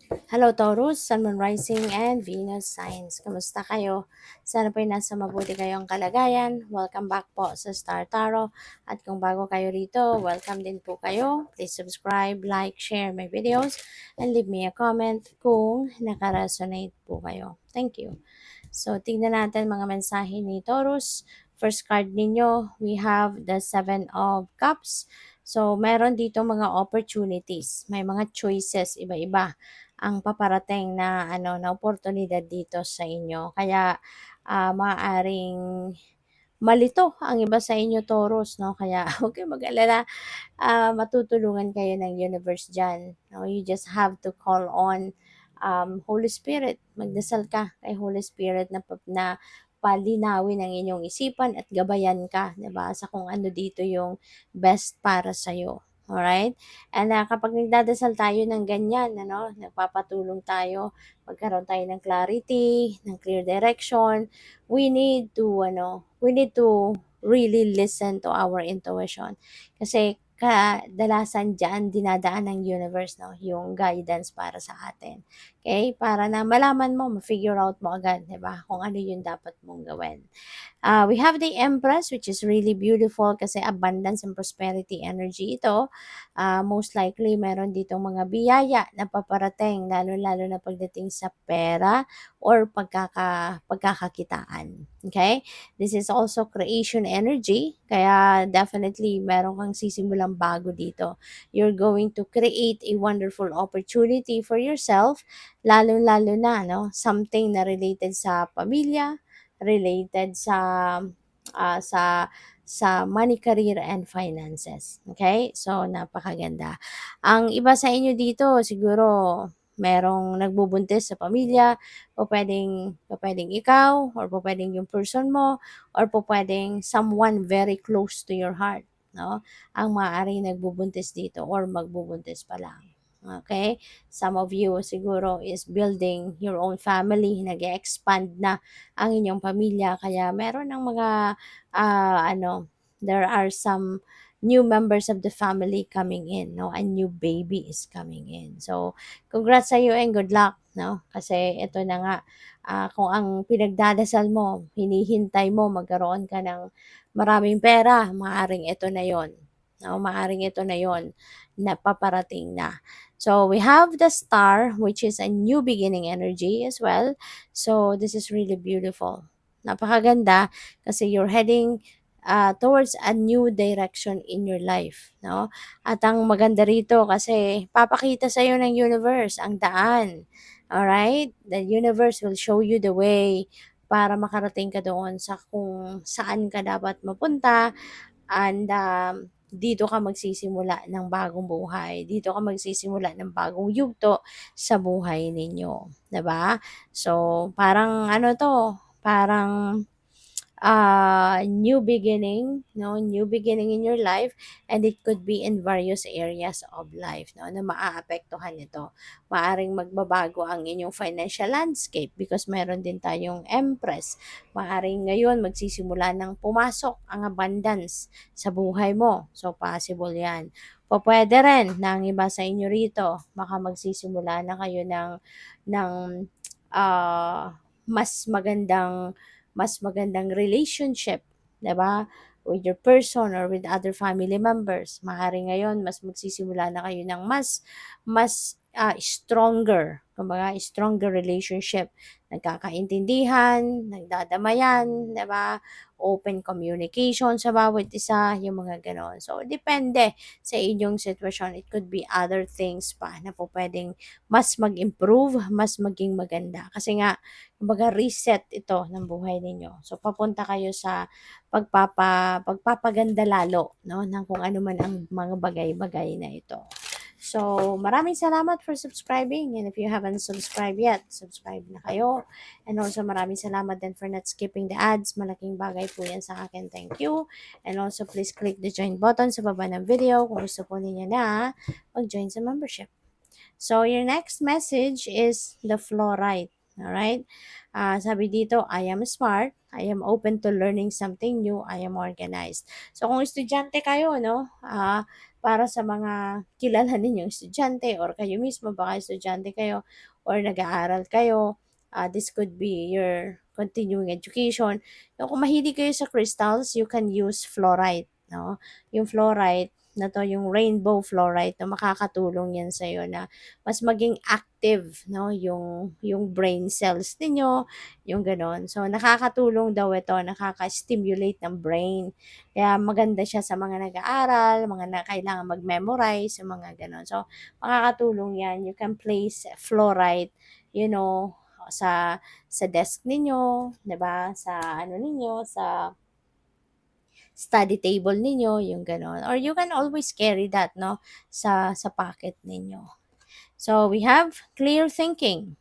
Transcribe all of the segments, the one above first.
Hello Taurus, Sun, Moon, Rising, and Venus signs. Kamusta kayo? Sana po'y nasa mabuti kayong kalagayan. Welcome back po sa Star Tarot. At kung bago kayo rito, welcome din po kayo. Please subscribe, like, share my videos, and leave me a comment kung nakaresonate po kayo. Thank you. So, tingnan natin mga mensahe ni Taurus. First card ninyo, we have the Seven of Cups. So, meron dito mga opportunities. May mga choices, iba-iba ang paparating na na oportunidad dito sa inyo. Kaya maaaring malito ang iba sa inyo Taurus, no? Kaya huwag kayong mag-alala, matutulungan kayo ng universe diyan. No? You just have to call on Holy Spirit. Magdasal ka kay Holy Spirit na palinawin ang inyong isipan at gabayan ka, 'di ba? Sa kung ano dito yung best para sa iyo. Alright? And kapag nagdadasal tayo ng ganyan, nagpapatulong tayo, magkaroon tayo ng clarity, ng clear direction, we need to really listen to our intuition. Kasi kadalasan diyan dinadaan ng universe, no, yung guidance para sa atin. Okay? Para na malaman mo, ma-figure out mo agad, 'di ba? Kung ano yung dapat mong gawin. We have the Empress, which is really beautiful kasi abundance and prosperity energy ito. Most likely, meron ditong mga biyaya na paparating, lalo-lalo na pagdating sa pera or pagkakakitaan. Okay? This is also creation energy, kaya definitely meron kang sisimulang bago dito. You're going to create a wonderful opportunity for yourself, lalo-lalo na, no? Something na related sa pamilya, related ah, sa money, career, and finances. Okay? So, napakaganda. Ang iba sa inyo dito, siguro, merong nagbubuntis sa pamilya, o pwedeng ikaw, or po pwedeng yung person mo, or po pwedeng someone very close to your heart, no? Ang maaaring nagbubuntis dito or magbubuntis pa lang. Okay? Some of you siguro is building your own family, nag-expand na ang inyong pamilya. Kaya meron ng mga, there are some new members of the family coming in, no? A new baby is coming in. So, congrats sa iyo and good luck, no? Kasi ito na nga, kung ang pinagdadasal mo, hinihintay mo magkaroon ka ng maraming pera, maaring ito na yon. No, maaring ito na yon na paparating na. So, we have the star, which is a new beginning energy as well. So, this is really beautiful. Napakaganda kasi you're heading towards a new direction in your life, no? At ang maganda rito kasi papakita sa iyo ng universe ang daan. All right? The universe will show you the way para makarating ka doon sa kung saan ka dapat mapunta, and dito ka magsisimula ng bagong buhay. Dito ka magsisimula ng bagong yugto sa buhay ninyo, 'di ba? So, parang ano 'to, parang new beginning, no? New beginning in your life, and it could be in various areas of life, no? Na maaapektuhan nito. Maaring magbabago ang inyong financial landscape because meron din tayong Empress. Maaring ngayon magsisimula ng pumasok ang abundance sa buhay mo. So, possible yan. Pwede rin na ang iba sa inyo rito, baka magsisimula na kayo ng mas magandang relationship, 'di ba? With your person or with other family members. Maaari ngayon mas magsisimula na kayo ng mas stronger, kumbaga stronger relationship. Nagkakaintindihan, nagdadamayan, 'di ba? Open communication sa bawat isa, yung mga gano'n. So, depende sa inyong sitwasyon. It could be other things pa na po pwedeng mas mag-improve, mas maging maganda. Kasi nga, kumbaga reset ito ng buhay ninyo. So, papunta kayo sa pagpapaganda lalo, no, ng kung ano man ang mga bagay-bagay na ito. So, maraming salamat for subscribing, and if you haven't subscribed yet, subscribe na kayo. And also, maraming salamat din for not skipping the ads. Malaking bagay po yan sa akin. Thank you. And also, please click the join button sa baba ng video kung gusto po ninyo na mag-join sa membership. So, your next message is the fluorite. Alright? Sabi dito, I am smart. I am open to learning something new. I am organized. So, kung estudyante kayo, no? para sa mga kilala ninyong estudyante or kayo mismo baka estudyante kayo or nag-aaral kayo. This could be your continuing education. Kung mahilig kayo sa crystals, you can use fluorite, no? Yung fluorite na 'to, yung rainbow fluorite, na makakatulong yan sa'yo na mas maging active, no, yung brain cells ninyo, yung gano'n. So, nakakatulong daw ito, nakaka-stimulate ng brain. Kaya maganda siya sa mga nag-aaral, mga na kailangan mag-memorize, yung mga gano'n. So, makakatulong yan. You can place fluorite, you know, sa desk ninyo, 'di ba? Sa ano ninyo, sa study table ninyo, yung gano'n. Or you can always carry that, no, sa pocket ninyo. So, we have clear thinking.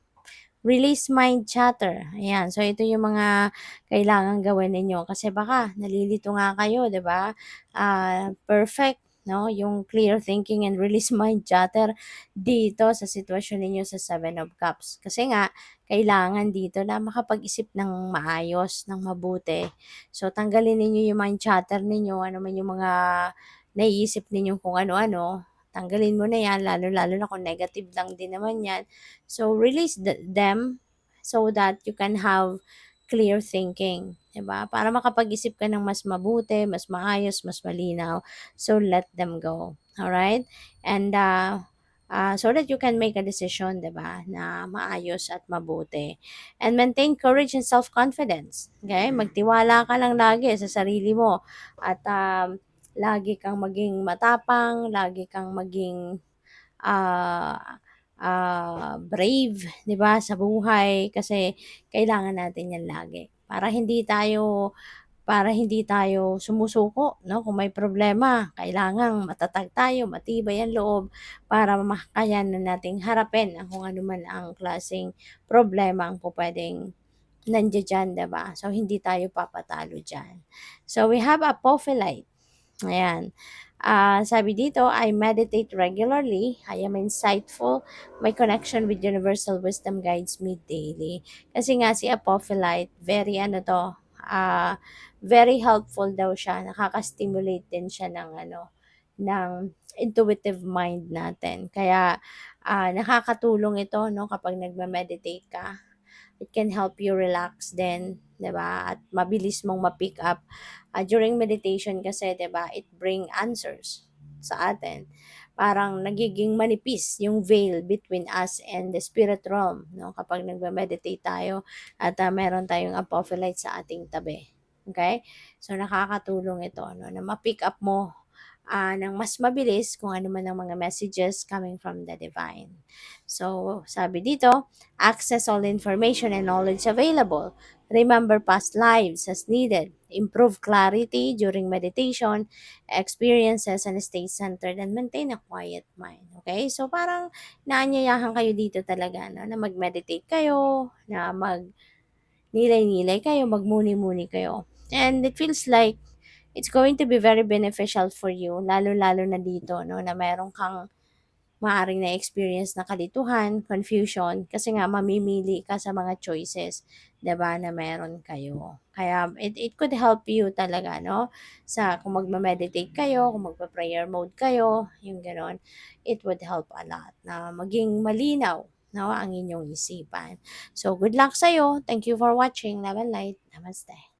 Release mind chatter. Ayan. So, ito yung mga kailangan gawin ninyo. Kasi baka nalilito nga kayo, di ba? Perfect, no? Yung clear thinking and release mind chatter dito sa sitwasyon ninyo sa Seven of Cups. Kasi nga, kailangan dito na makapag-isip ng maayos, ng mabuti. So, tanggalin ninyo yung mind chatter ninyo, ano man yung mga naiisip ninyo kung ano-ano, tanggalin mo na yan, lalo-lalo na kung negative lang din naman yan. So, release them so that you can have clear thinking, 'di ba? Para makapag-isip ka ng mas mabuti, mas maayos, mas malinaw. So, let them go. All right? And so that you can make a decision, 'di ba, na maayos at mabuti. And maintain courage and self-confidence. Okay? Magtiwala ka lang lagi sa sarili mo at lagi kang maging matapang, lagi kang maging ah, brave, 'di ba, sa buhay kasi kailangan natin 'yan lagi para hindi tayo sumusuko, 'no? Kung may problema, kailangang matatag tayo, matibay ang loob para makayanan nating harapin ang kung ano man ang klaseng problema ang pupuwedeng nandiya-diyan, 'di ba? So, hindi tayo papatalo diyan. So, we have apophyllite. Ayan. Sabi dito, I meditate regularly. I am insightful. My connection with universal wisdom guides me daily. Kasi nga si Apophilite, very ano to, very helpful daw siya. Nakaka-stimulate din siya ng ano, ng intuitive mind natin. Kaya nakakatulong ito no kapag nagme-meditate ka. It can help you relax din, 'di ba? At mabilis mong ma-pick up. During meditation kasi, 'di ba, it bring answers sa atin. Parang nagiging manipis yung veil between us and the spirit realm, no? Kapag nagme-meditate tayo at meron tayong apophilite sa ating tabi. Okay? So, nakakatulong ito, no? Na ma-pick up mo ng mas mabilis kung ano man ang mga messages coming from the divine. So, sabi dito, access all information and knowledge available. Remember past lives as needed. Improve clarity during meditation, experiences, and stay centered and maintain a quiet mind. Okay? So, parang naanyayahan kayo dito talaga no? Na mag-meditate kayo, na mag-nilay-nilay kayo, magmuni-muni kayo. And it feels like it's going to be very beneficial for you, lalo-lalo na dito, no, na meron kang maaring na-experience na kalituhan, confusion, kasi nga mamimili ka sa mga choices, 'di ba, na meron kayo. Kaya it could help you talaga, no, sa kung magme-meditate kayo, kung magpa-prayer mode kayo, yung gano'n, it would help a lot na maging malinaw, no, ang inyong isipan. So, good luck sa'yo. Thank you for watching. Love and light. Namaste.